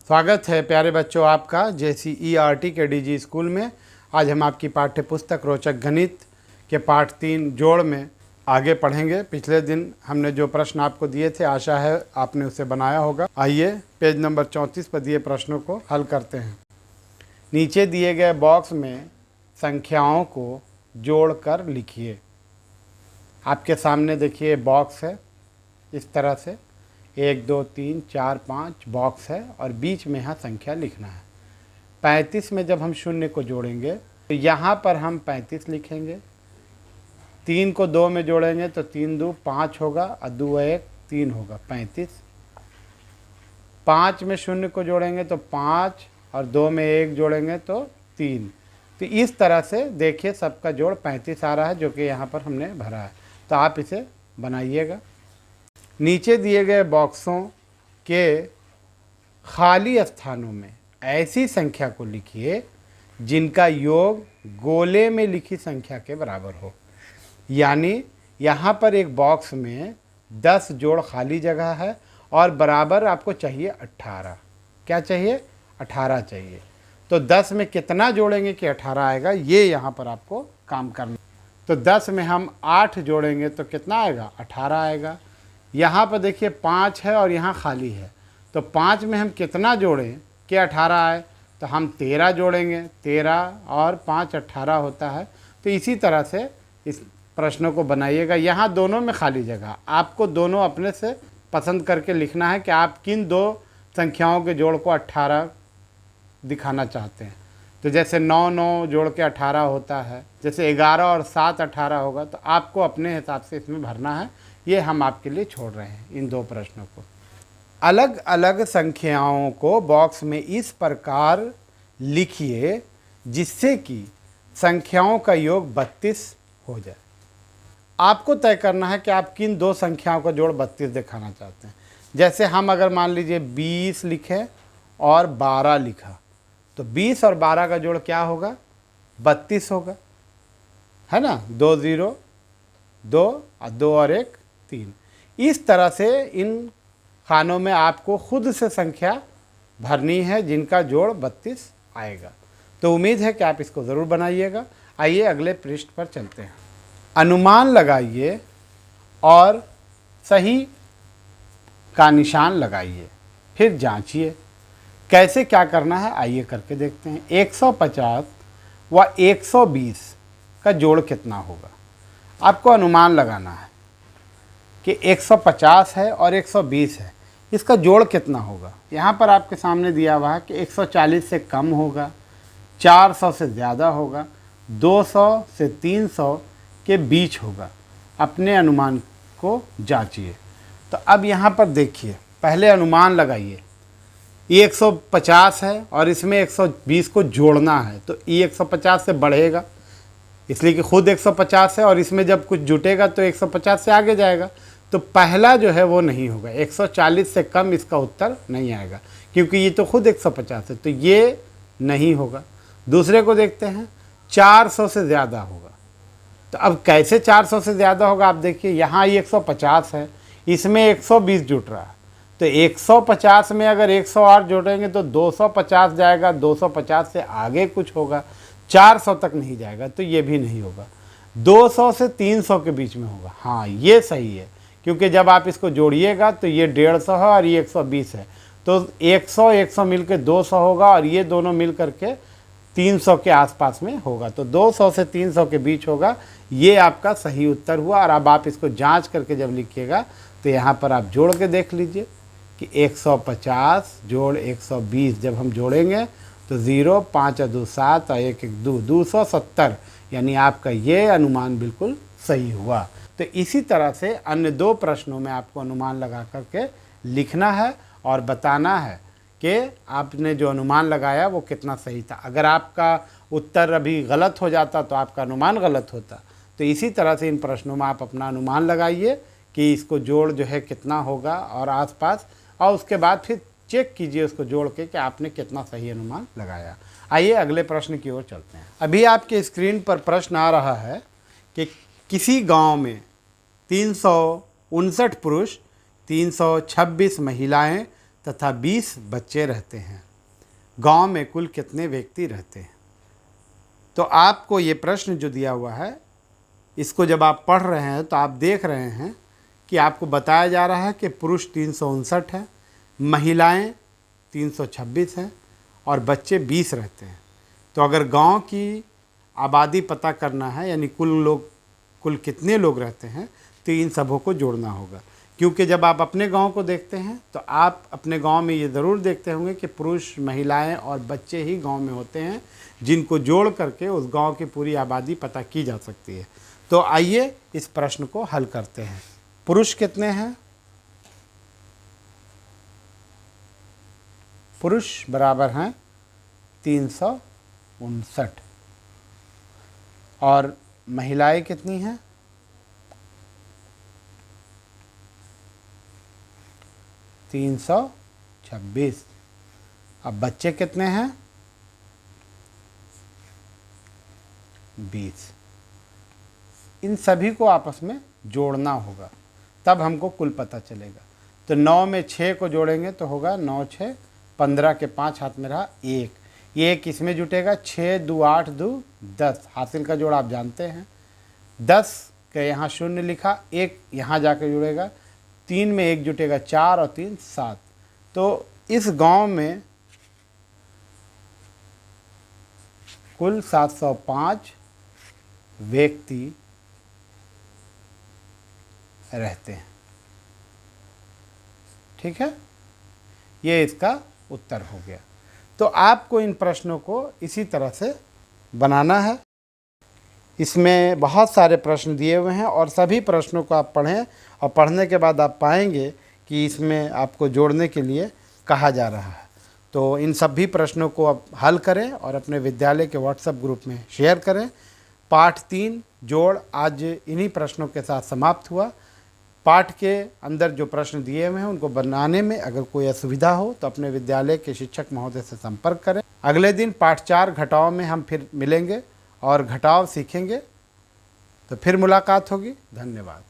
स्वागत है प्यारे बच्चों आपका JCERT के DG स्कूल में। आज हम आपकी पाठ्य पुस्तक रोचक गणित के पाठ 3 जोड़ में आगे पढ़ेंगे। पिछले दिन हमने जो प्रश्न आपको दिए थे, आशा है आपने उसे बनाया होगा। आइए पेज नंबर 34 पर दिए प्रश्नों को हल करते हैं। नीचे दिए गए बॉक्स में संख्याओं को जोड़कर लिखिए। आपके सामने देखिए बॉक्स है, इस तरह से 1 2 3 4 5 बॉक्स है और बीच में यहाँ संख्या लिखना है। 35 में जब हम शून्य को जोड़ेंगे तो यहाँ पर हम 35 लिखेंगे। 3 को 2 में जोड़ेंगे तो 3 2 5 होगा और 2 1 3 होगा 35। 5 में शून्य को जोड़ेंगे तो 5 और 2 में 1 जोड़ेंगे तो 3। तो इस तरह से देखिए सबका जोड़ 35 आ रहा है, जो कि यहाँ पर हमने भरा है। तो आप इसे बनाइएगा। नीचे दिए गए बॉक्सों के खाली स्थानों में ऐसी संख्या को लिखिए जिनका योग गोले में लिखी संख्या के बराबर हो। यानी यहाँ पर एक बॉक्स में 10 जोड़ खाली जगह है और बराबर आपको चाहिए 18। क्या चाहिए? 18 चाहिए। तो 10 में कितना जोड़ेंगे कि 18 आएगा, ये यहाँ पर आपको काम करना। तो 10 में हम 8 जोड़ेंगे तो कितना आएगा? 18 आएगा। यहाँ पर देखिए 5 है और यहाँ खाली है, तो 5 में हम कितना जोड़ें कि 18 आए? तो हम 13 जोड़ेंगे। 13 और 5 18 होता है। तो इसी तरह से इस प्रश्नों को बनाइएगा। यहाँ दोनों में खाली जगह, आपको दोनों अपने से पसंद करके लिखना है कि आप किन दो संख्याओं के जोड़ को 18 दिखाना चाहते हैं। तो जैसे 9 9 जोड़ के 18 होता है, जैसे 11 और 7 18 होगा। तो आपको अपने हिसाब से इसमें भरना है। ये हम आपके लिए छोड़ रहे हैं इन दो प्रश्नों को। अलग अलग संख्याओं को बॉक्स में इस प्रकार लिखिए जिससे कि संख्याओं का योग 32 हो जाए। आपको तय करना है कि आप किन दो संख्याओं का जोड़ 32 दिखाना चाहते हैं। जैसे हम अगर मान लीजिए 20 लिखें और 12 लिखा, तो 20 और 12 का जोड़ क्या होगा? 32 होगा, है ना। 2 0 2 और 2 और 1 3। इस तरह से इन खानों में आपको खुद से संख्या भरनी है जिनका जोड़ 32 आएगा। तो उम्मीद है कि आप इसको ज़रूर बनाइएगा। आइए अगले पृष्ठ पर चलते हैं। अनुमान लगाइए और सही का निशान लगाइए, फिर जांचिए। कैसे क्या करना है आइए करके देखते हैं। 150 व 120 का जोड़ कितना होगा? आपको अनुमान लगाना है कि 150 है और 120 है, इसका जोड़ कितना होगा। यहाँ पर आपके सामने दिया हुआ है कि 140 से कम होगा, 400 से ज़्यादा होगा, 200 से 300 के बीच होगा। अपने अनुमान को जांचिए। तो अब यहाँ पर देखिए, पहले अनुमान लगाइए। ये 150 है और इसमें 120 को जोड़ना है, तो ये 150 से बढ़ेगा, इसलिए कि खुद 150 है और इसमें जब कुछ जुटेगा तो 150 से आगे जाएगा। तो पहला जो है वो नहीं होगा। 140 से कम इसका उत्तर नहीं आएगा, क्योंकि ये तो खुद 150 है, तो ये नहीं होगा। दूसरे को देखते हैं, 400 से ज़्यादा होगा। तो अब कैसे 400 से ज़्यादा होगा? आप देखिए, यहाँ ये 150 है, इसमें 120 जुट रहा है, तो 150 में अगर 108 जोड़ेंगे तो 250 जाएगा। 250 से आगे कुछ होगा, 400 तक नहीं जाएगा, तो ये भी नहीं होगा। 200 से 300 के बीच में होगा। हाँ, ये सही है, क्योंकि जब आप इसको जोड़िएगा तो ये 150 है और ये 120 है, तो 100 100 मिल के 200 होगा और ये दोनों मिल करके 300 के आसपास में होगा। तो 200 से 300 के बीच होगा। ये आपका सही उत्तर हुआ। और अब आप इसको जांच करके जब लिखिएगा तो यहाँ पर आप जोड़ के देख लीजिए कि 150 जोड़ 120 जब हम जोड़ेंगे तो 0 5 2 7 और 1 1 2 270, यानी आपका ये अनुमान बिल्कुल सही हुआ। तो इसी तरह से अन्य दो प्रश्नों में आपको अनुमान लगा करके लिखना है और बताना है कि आपने जो अनुमान लगाया वो कितना सही था। अगर आपका उत्तर अभी गलत हो जाता तो आपका अनुमान गलत होता। तो इसी तरह से इन प्रश्नों में आप अपना अनुमान लगाइए कि इसको जोड़ जो है कितना होगा और आसपास, और उसके बाद फिर चेक कीजिए उसको जोड़ के कि आपने कितना सही अनुमान लगाया। आइए अगले प्रश्न की ओर चलते हैं। अभी आपके स्क्रीन पर प्रश्न आ रहा है कि किसी गांव में 359 पुरुष, 326 महिलाएं तथा 20 बच्चे रहते हैं। गांव में कुल कितने व्यक्ति रहते हैं? तो आपको ये प्रश्न जो दिया हुआ है, इसको जब आप पढ़ रहे हैं तो आप देख रहे हैं कि आपको बताया जा रहा है कि पुरुष 359 हैं, महिलाएं 326 हैं और बच्चे 20 रहते हैं। तो अगर गांव की आबादी पता करना है, यानी कुल कितने लोग रहते हैं, तो इन सबों को जोड़ना होगा। क्योंकि जब आप अपने गांव को देखते हैं तो आप अपने गांव में ये ज़रूर देखते होंगे कि पुरुष, महिलाएं और बच्चे ही गांव में होते हैं, जिनको जोड़ करके उस गांव की पूरी आबादी पता की जा सकती है। तो आइए इस प्रश्न को हल करते हैं। पुरुष कितने हैं? पुरुष बराबर हैं 359 और महिलाएं कितनी हैं? 326। अब बच्चे कितने हैं? 20। इन सभी को आपस में जोड़ना होगा, तब हमको कुल पता चलेगा। तो 9 में 6 को जोड़ेंगे तो होगा 9 6 15 के 5 हाथ में रहा 1। ये 1 इसमें जुटेगा, 6 2 8 2 10। हासिल का जोड़ आप जानते हैं। 10 के यहाँ 0 लिखा, 1 यहाँ जाकर जुड़ेगा, 3 में 1 जुटेगा 4 और 3 7। तो इस गांव में कुल 705 व्यक्ति रहते हैं। ठीक है, ये इसका उत्तर हो गया। तो आपको इन प्रश्नों को इसी तरह से बनाना है। इसमें बहुत सारे प्रश्न दिए हुए हैं और सभी प्रश्नों को आप पढ़ें और पढ़ने के बाद आप पाएंगे कि इसमें आपको जोड़ने के लिए कहा जा रहा है। तो इन सभी प्रश्नों को आप हल करें और अपने विद्यालय के व्हाट्सएप ग्रुप में शेयर करें। पाठ 3 जोड़ आज इन्हीं प्रश्नों के साथ समाप्त हुआ। पाठ के अंदर जो प्रश्न दिए हुए हैं उनको बनाने में अगर कोई असुविधा हो तो अपने विद्यालय के शिक्षक महोदय से संपर्क करें। अगले दिन पाठ 4 घटाव में हम फिर मिलेंगे और घटाव सीखेंगे। तो फिर मुलाकात होगी। धन्यवाद।